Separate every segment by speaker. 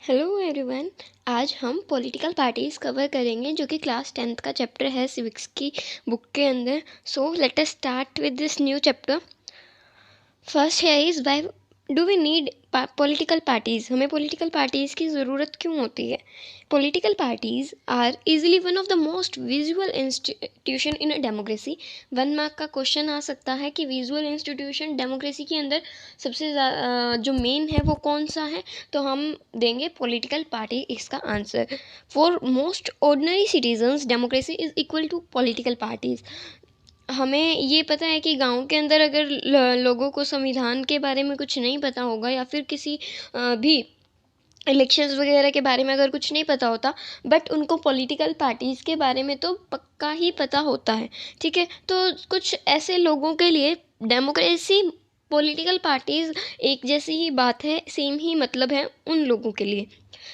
Speaker 1: Hello everyone. आज हम political parties cover करेंगे जो कि क्लास 10th का चैप्टर है सिविक्स की बुक के अंदर। So let us start with this new chapter. First है is why do we need political parties. हमें पॉलिटिकल पार्टीज़ की ज़रूरत क्यों होती है। Political parties are easily one of the most visual institution in a democracy. 1 mark का question आ सकता है कि विजुअल इंस्टीट्यूशन डेमोक्रेसी के अंदर सबसे जो मेन है वो कौन सा है, तो हम देंगे पॉलिटिकल पार्टी इसका answer. For most ordinary citizens democracy is equal to political parties. हमें ये पता है कि गांव के अंदर अगर लोगों को संविधान के बारे में कुछ नहीं पता होगा या फिर किसी भी इलेक्शंस वगैरह के बारे में अगर कुछ नहीं पता होता, बट उनको पॉलिटिकल पार्टीज़ के बारे में तो पक्का ही पता होता है। ठीक है, तो कुछ ऐसे लोगों के लिए डेमोक्रेसी पॉलिटिकल पार्टीज़ एक जैसी ही बात है, सेम ही मतलब है उन लोगों के लिए।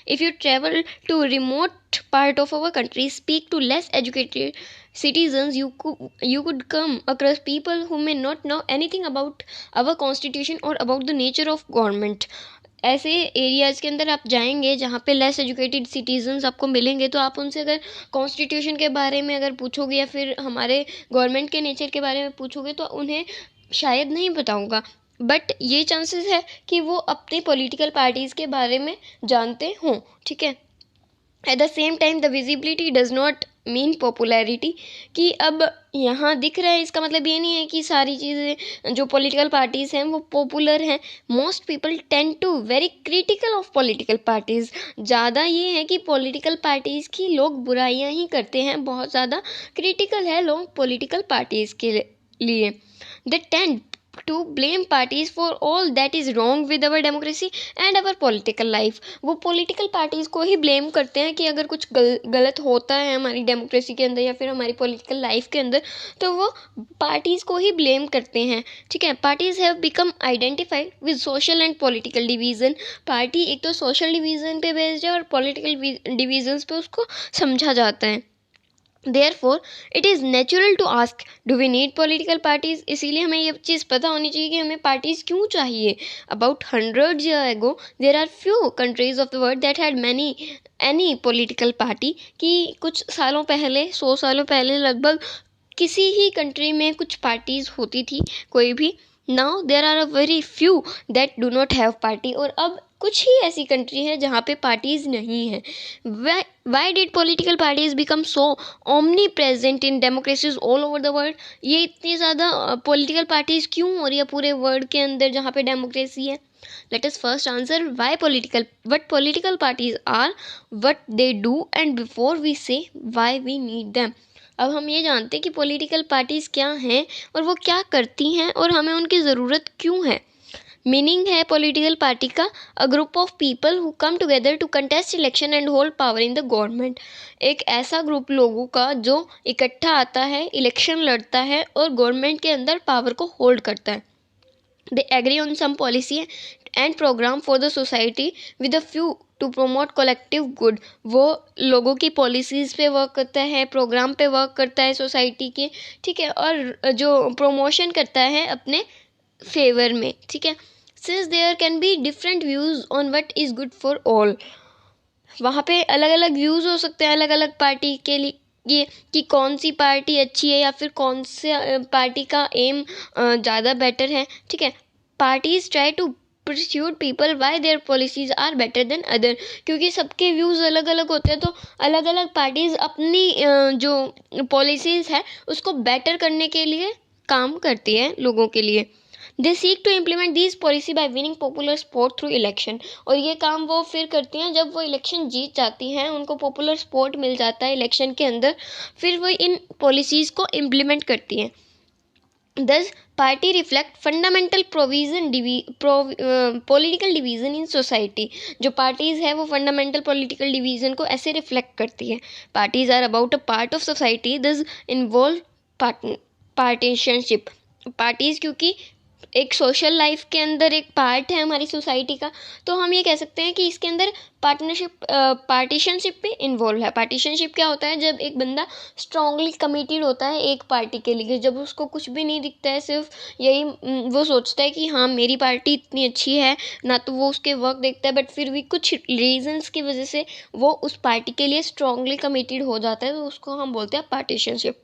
Speaker 1: If you travel to remote part of our country, speak to less educated citizens, you could come across people who may not know anything about our constitution or about the nature of government. ऐसे areas के अंदर आप जाएंगे जहाँ पे less educated citizens आपको मिलेंगे, तो आप उनसे अगर कॉन्स्टिट्यूशन के बारे में अगर पूछोगे या फिर हमारे गवर्नमेंट के नेचर के बारे में पूछोगे तो उन्हें शायद नहीं पता होगा, बट ये चांसेस है कि वो अपने पॉलिटिकल पार्टीज़ के बारे में जानते हों। ठीक है, at the same time the visibility does not mean popularity. कि अब यहाँ दिख रहा है इसका मतलब ये नहीं है कि सारी चीज़ें जो पॉलिटिकल पार्टीज़ हैं वो पॉपुलर हैं। Most people tend to very critical of political parties. ज़्यादा ये है कि पॉलिटिकल पार्टीज़ की लोग बुराइयाँ ही करते हैं, बहुत ज़्यादा क्रिटिकल है लोग पॉलिटिकल पार्टीज़ के लिए। They tend to blame parties for all that is wrong with our democracy and our political life। वो political parties को ही blame करते हैं कि अगर कुछ गलत होता है हमारी डेमोक्रेसी के अंदर या फिर हमारी political life के अंदर, तो वो parties को ही blame करते हैं। ठीक है, parties have become identified with social and political division। Party एक तो social division पे based है और political divisions पे उसको समझा जाता है। Therefore, it is natural to ask, do we need political parties? इसीलिए हमें ये चीज़ पता होनी चाहिए कि हमें पार्टीज़ क्यों चाहिए। About 100 years ago, there are few countries of the world that had any political party। कि कुछ सालों पहले, 100 सालों पहले लगभग किसी ही कंट्री में कुछ पार्टीज़ होती थी, कोई भी। Now there are a very few that do not have party। और अब कुछ ही ऐसी कंट्री है जहाँ पे पार्टीज़ नहीं है। Why did political parties become so omnipresent in democracies all over the world? ये इतनी ज़्यादा political parties क्यों हो रही है पूरे वर्ल्ड के अंदर जहाँ पे डेमोक्रेसी है। Let us first answer what political parties are, what they do, and before we say why we need them। अब हम ये जानते हैं कि पॉलिटिकल पार्टीज़ क्या हैं और वो क्या करती हैं और हमें उनकी ज़रूरत क्यों है। मीनिंग है पॉलिटिकल पार्टी का a group of people who come together to contest election and hold power in the government. एक ऐसा ग्रुप लोगों का जो इकट्ठा आता है, इलेक्शन लड़ता है और गवर्नमेंट के अंदर पावर को होल्ड करता है। They agree on some policy and programme for the society with a few to promote collective good. वो लोगों की पॉलिसीज़ पे वर्क करता है, प्रोग्राम पे वर्क करता है सोसाइटी के। ठीक है, और जो प्रमोशन करता है अपने फेवर में। ठीक है, since there can be different views on what is good for all. वहाँ पे अलग अलग व्यूज़ हो सकते हैं अलग अलग पार्टी के लिए ये कि कौन सी पार्टी अच्छी है या फिर कौन से पार्टी का एम ज़्यादा बेटर है। ठीक है, parties try to persuade people why their policies are better than other. क्योंकि सबके व्यूज़ अलग अलग होते हैं, तो अलग अलग पार्टीज़ अपनी जो पॉलिसीज़ है उसको बेटर करने के लिए काम करती है लोगों के लिए। They seek to implement this policy by winning popular support through election. और ये काम वो फिर करती हैं जब वो इलेक्शन जीत जाती हैं, उनको पॉपुलर सपोर्ट मिल जाता है इलेक्शन के अंदर, फिर वो इन पॉलिसीज़ को इम्प्लीमेंट करती हैं। दस party reflect fundamental political division in society. जो पार्टीज़ है वो फंडामेंटल पॉलिटिकल डिवीज़न को ऐसे रिफ्लेक्ट करती है। Parties are about a part of society, thus involve partisanship. Parties क्योंकि एक सोशल लाइफ के अंदर एक पार्ट है हमारी सोसाइटी का, तो हम ये कह सकते हैं कि इसके अंदर पार्टीशनशिप भी इन्वॉल्व है। पार्टीशनशिप क्या होता है? जब एक बंदा स्ट्रांगली कमिटेड होता है एक पार्टी के लिए, जब उसको कुछ भी नहीं दिखता है, सिर्फ यही वो सोचता है कि हाँ मेरी पार्टी इतनी अच्छी है, ना तो वो उसके वर्क देखता है, बट फिर भी कुछ रीजंस की वजह से वो उस पार्टी के लिए स्ट्रांगली कमिटेड हो जाता है, तो उसको हम बोलते हैं पार्टीशनशिप।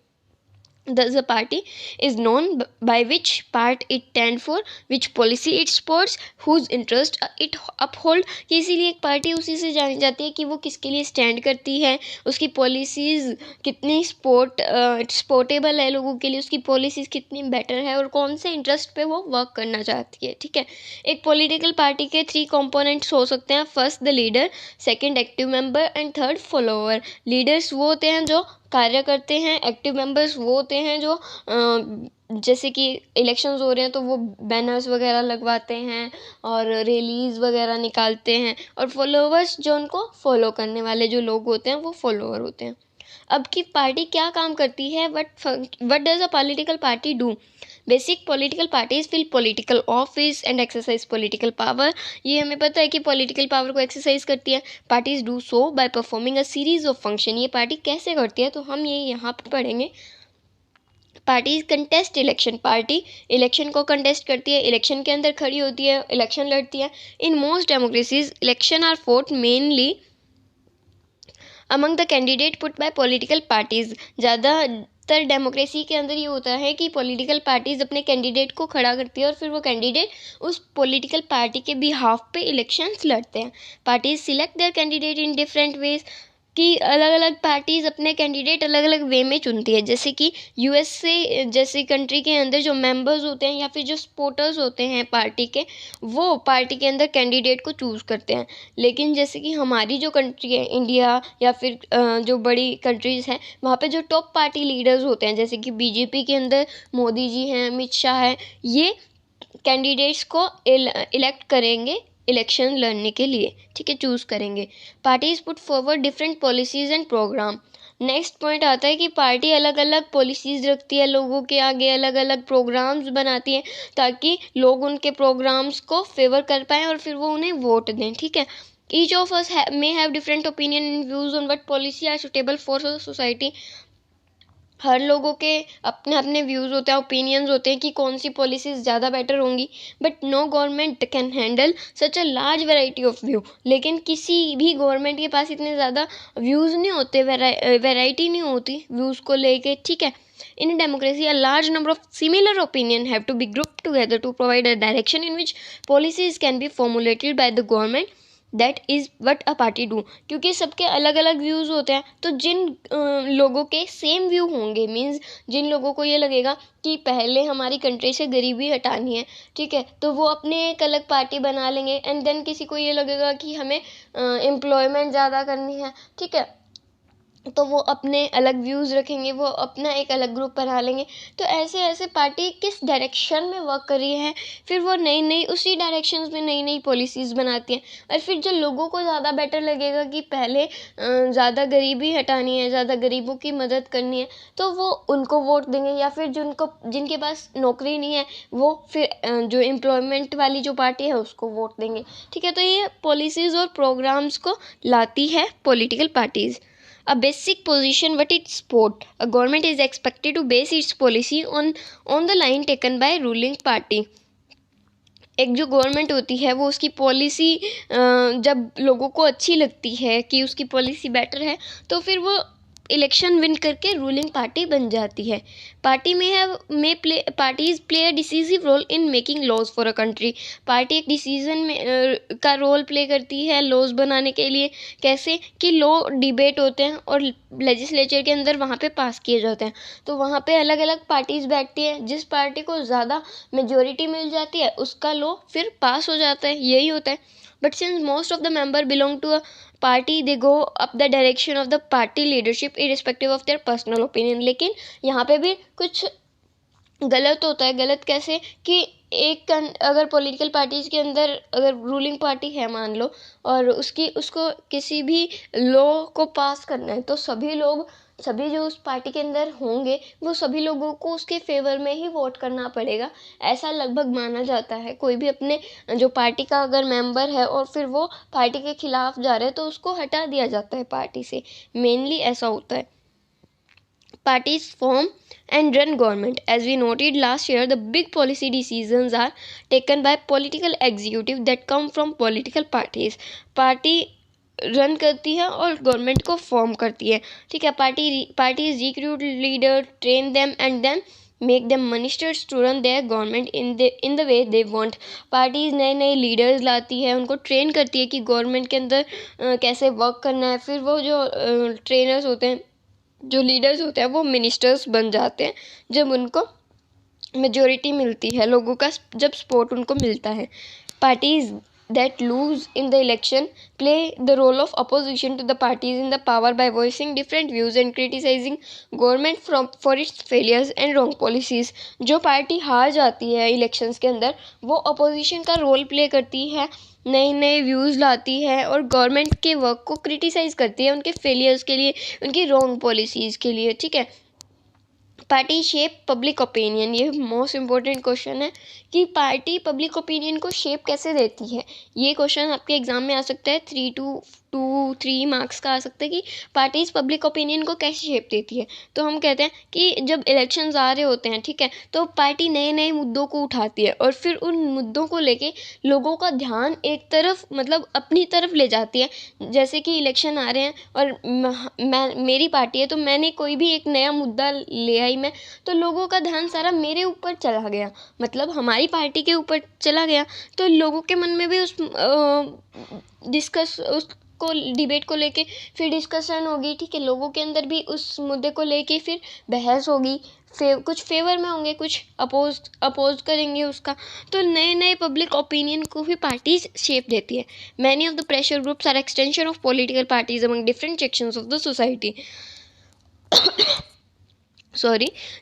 Speaker 1: Thus, a party is known by which part it stand for, which policy it supports, whose interest it uphold। कि इसीलिए एक पार्टी उसी से जानी जाती है कि वो किसके लिए स्टैंड करती है, उसकी पॉलिसीज़ कितनी सपोर्टेबल है लोगों के लिए, उसकी पॉलिसीज़ कितनी बेटर है और कौन से इंटरेस्ट पे वो वर्क करना चाहती है। ठीक है, एक पॉलिटिकल पार्टी के 3 कंपोनेंट्स हो सकते हैं। First the leader, second active member and third follower. Leaders वो होते हैं जो कार्य करते हैं, एक्टिव मेंबर्स वो होते हैं जो जैसे कि इलेक्शंस हो रहे हैं तो वो बैनर्स वगैरह लगवाते हैं और रैलीज वगैरह निकालते हैं, और फॉलोअर्स जो उनको फॉलो करने वाले जो लोग होते हैं वो फॉलोअर होते हैं। अब की पार्टी क्या काम करती है? What does a political party do? Basic political parties fill political office and exercise political power. ये हमें पता है कि पॉलिटिकल पावर को एक्सरसाइज करती है। Parties do so by performing a series of function. ये पार्टी कैसे करती है? तो हम ये यहाँ पर पढ़ेंगे। Parties contest election. Party election को कंटेस्ट करती है, इलेक्शन के अंदर खड़ी होती है, इलेक्शन लड़ती है। In most democracies elections are fought mainly among the candidate put by political parties. ज़्यादातर डेमोक्रेसी के अंदर ये होता है कि पॉलिटिकल पार्टीज अपने कैंडिडेट को खड़ा करती है और फिर वो कैंडिडेट उस पॉलिटिकल पार्टी के बिहाफ पे इलेक्शंस लड़ते हैं। Parties select there candidate in different ways. कि अलग अलग पार्टीज अपने कैंडिडेट अलग अलग वे में चुनती है। जैसे कि यूएसए जैसी कंट्री के अंदर जो मेंबर्स होते हैं या फिर जो सपोर्टर्स होते हैं पार्टी के, वो पार्टी के अंदर कैंडिडेट को चूज़ करते हैं। लेकिन जैसे कि हमारी जो कंट्री है इंडिया या फिर जो बड़ी कंट्रीज़ हैं, वहाँ पे जो टॉप पार्टी लीडर्स होते हैं, जैसे कि बीजेपी के अंदर मोदी जी हैं, अमित शाह है, ये कैंडिडेट्स को इलेक्ट करेंगे इलेक्शन लड़ने के लिए। ठीक है, चूज़ करेंगे। Parties put forward different policies and programme. Next point आता है कि पार्टी अलग अलग पॉलिसीज रखती है, लोगों के आगे अलग अलग प्रोग्राम्स बनाती है ताकि लोग उनके प्रोग्राम्स को फेवर कर पाएँ और फिर वो उन्हें वोट दें। ठीक है, each of us may have different opinion and views on what policy are suitable for society। हर लोगों के अपने अपने व्यूज़ होते हैं, ओपिनियंस होते हैं कि कौन सी पॉलिसीज़ ज़्यादा बेटर होंगी, but no government can handle such a large variety of view. लेकिन किसी भी गवर्नमेंट के पास इतने ज़्यादा व्यूज़ नहीं होते, वैरायटी नहीं होती व्यूज़ को लेके। ठीक है, in democracy a large number of similar opinion have to be grouped together to provide a direction in which policies can be formulated by the government। That is what a party do. क्योंकि सबके अलग अलग views होते हैं, तो जिन लोगों के same view होंगे, मीन्स जिन लोगों को ये लगेगा कि पहले हमारी कंट्री से गरीबी हटानी है, ठीक है, तो वो अपने एक अलग पार्टी बना लेंगे। एंड देन किसी को ये लगेगा कि हमें एम्प्लॉयमेंट ज़्यादा करनी है, ठीक है, तो वो अपने अलग व्यूज़ रखेंगे, वो अपना एक अलग ग्रुप बना लेंगे। तो ऐसे ऐसे पार्टी किस डायरेक्शन में वर्क कर रही है, फिर वो नई नई उसी डायरेक्शंस में नई नई पॉलिसीज़ बनाती हैं। और फिर जो लोगों को ज़्यादा बेटर लगेगा कि पहले ज़्यादा गरीबी हटानी है, ज़्यादा गरीबों की मदद करनी है, तो वो उनको वोट देंगे। या फिर जिनके पास नौकरी नहीं है, वो फिर जो एम्प्लॉयमेंट वाली जो पार्टी है उसको वोट देंगे। ठीक है, तो ये पॉलिसीज़ और प्रोग्राम्स को लाती है political parties. A basic position what it support. A government is expected to base its policy on the line taken by ruling party। एक जो गवर्नमेंट होती है वो उसकी पॉलिसी जब लोगों को अच्छी लगती है कि उसकी पॉलिसी बेटर है, तो फिर वो इलेक्शन विन करके रूलिंग पार्टी बन जाती है। Parties play a decisive role in making laws for a country. Party एक डिसीजन में का रोल प्ले करती है लॉज बनाने के लिए। कैसे कि लॉ डिबेट होते हैं और लेजिस्लेचर के अंदर वहाँ पे पास किए जाते हैं, तो वहाँ पे अलग अलग पार्टीज बैठती है। जिस पार्टी को ज़्यादा मेजोरिटी मिल जाती है उसका लॉ फिर पास हो जाता है, यही होता है। But since most of the member belong to a party, they go up the direction of the party leadership irrespective of their personal opinion. लेकिन यहाँ पे भी कुछ गलत होता है। गलत कैसे कि अगर पॉलिटिकल पार्टीज के अंदर अगर रूलिंग पार्टी है मान लो, और उसको किसी भी लॉ को पास करना है, तो सभी लोग सभी जो उस पार्टी के अंदर होंगे वो सभी लोगों को उसके फेवर में ही वोट करना पड़ेगा, ऐसा लगभग माना जाता है। कोई भी अपने जो पार्टी का अगर मेंबर है और फिर वो पार्टी के खिलाफ जा रहे हैं तो उसको हटा दिया जाता है पार्टी से, मेनली ऐसा होता है। Parties form and run government. As we noted last year, the big policy decisions are taken by political executive that come from political parties. Party run करती है और गवर्नमेंट को फॉर्म करती है, ठीक है। Parties recruit leader, train them and then make them ministers to run their government in the way they want. Parties नए नए लीडर्स लाती है, उनको ट्रेन करती है कि गवर्नमेंट के अंदर कैसे वर्क करना है। फिर वो जो ट्रेनर्स होते हैं, जो लीडर्स होते हैं, वो मिनिस्टर्स बन जाते हैं जब उनको मेजोरिटी मिलती है, लोगों का जब सपोर्ट उनको मिलता है। Parties that lose in the election play the role of opposition to the parties in the power by voicing different views and criticizing government for its failures and wrong policies. जो party हार जाती है elections के अंदर वो opposition का role play करती है, नए नए व्यूज़ लाती है और गवर्नमेंट के वर्क को क्रिटिसाइज़ करती है उनके फेलियर्स के लिए, उनकी रॉन्ग पॉलिसीज़ के लिए, ठीक है। पार्टी शेप पब्लिक ओपिनियन, ये मोस्ट इम्पोर्टेंट क्वेश्चन है कि पार्टी पब्लिक ओपिनियन को शेप कैसे देती है। ये क्वेश्चन आपके एग्जाम में आ सकता है, 3 मार्क्स का आ सकता है कि पार्टीज पब्लिक ओपिनियन को कैसे शेप देती है। तो हम कहते हैं कि जब इलेक्शंस आ रहे होते हैं, ठीक है, तो पार्टी नए नए मुद्दों को उठाती है और फिर उन मुद्दों को लेके लोगों का ध्यान एक तरफ, मतलब अपनी तरफ ले जाती है। जैसे कि इलेक्शन आ रहे हैं और मेरी पार्टी है तो मैंने कोई भी एक नया मुद्दा ले आई मैं, तो लोगों का ध्यान सारा मेरे ऊपर चला गया, मतलब हमारी पार्टी के ऊपर चला गया। तो लोगों के मन में भी उसको डिबेट को लेके फिर डिस्कशन होगी, ठीक है। लोगों के अंदर भी उस मुद्दे को लेके फिर बहस होगी, कुछ फेवर में होंगे, कुछ अपोज करेंगे उसका। तो नए नए पब्लिक ओपिनियन को भी पार्टीज शेप देती है। Many of the pressure groups are extension of political parties among different sections of the society.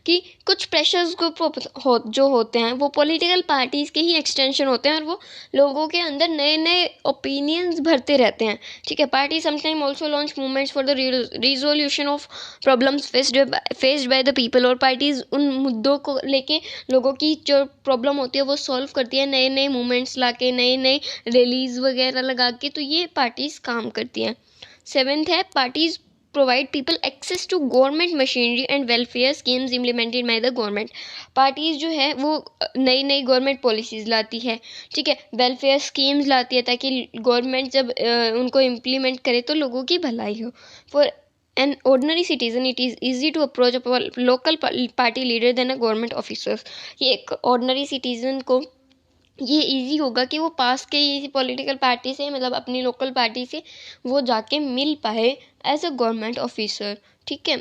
Speaker 1: कि कुछ प्रेशर्स ग्रुप जो होते हैं वो पॉलिटिकल पार्टीज़ के ही एक्सटेंशन होते हैं और वो लोगों के अंदर नए नए ओपिनियंस भरते रहते हैं, ठीक है। Party sometime also launch movements for the resolution of problems faced by the people. और पार्टीज़ उन मुद्दों को लेके लोगों की जो प्रॉब्लम होती है वो सॉल्व करती है, नए नए मूवमेंट्स ला के, नए नए रैलीज वगैरह लगा के, तो ये पार्टीज़ काम करती हैं। 7th है, parties provide people access to government machinery and welfare schemes implemented by the government। Parties जो है वो नई नई गवर्नमेंट पॉलिसीज़ लाती है, ठीक है, वेलफेयर स्कीम्स लाती है ताकि गवर्नमेंट जब उनको इम्प्लीमेंट करे तो लोगों की भलाई हो। For an ordinary citizen it is easy to approach a local party leader then a government officers. ये एक ऑर्डनरी सिटीजन को ये इजी होगा कि वो पास के इसी पॉलिटिकल पार्टी से, मतलब अपनी लोकल पार्टी से वो जाके मिल पाए एज अ गवर्नमेंट ऑफिसर, ठीक है।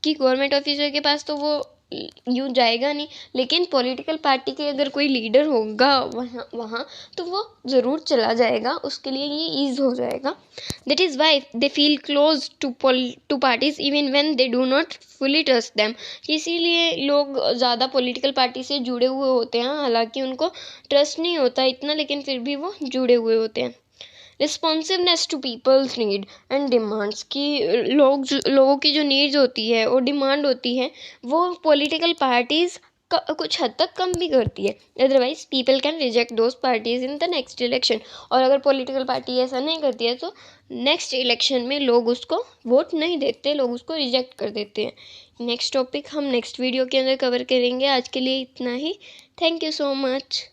Speaker 1: कि गवर्नमेंट ऑफिसर के पास तो वो यूँ जाएगा नहीं, लेकिन पॉलिटिकल पार्टी के अगर कोई लीडर होगा वहाँ तो वो ज़रूर चला जाएगा, उसके लिए ये ईज हो जाएगा। That is why they feel close to parties even when they do not fully trust them. इसीलिए लोग ज़्यादा पॉलिटिकल पार्टी से जुड़े हुए होते हैं, हालांकि उनको ट्रस्ट नहीं होता इतना, लेकिन फिर भी वो जुड़े हुए होते हैं। Responsiveness to people's need and demands, कि लोगों की जो नीड्स होती है और डिमांड होती है वो पॉलिटिकल पार्टीज़ कुछ हद तक कम भी करती है। Otherwise people can reject those parties in the next election. और अगर पॉलिटिकल पार्टी ऐसा नहीं करती है तो नेक्स्ट इलेक्शन में लोग उसको वोट नहीं देते, लोग उसको रिजेक्ट कर देते हैं। नेक्स्ट टॉपिक हम नेक्स्ट वीडियो के अंदर कवर करेंगे। आज के लिए इतना ही। Thank you so much.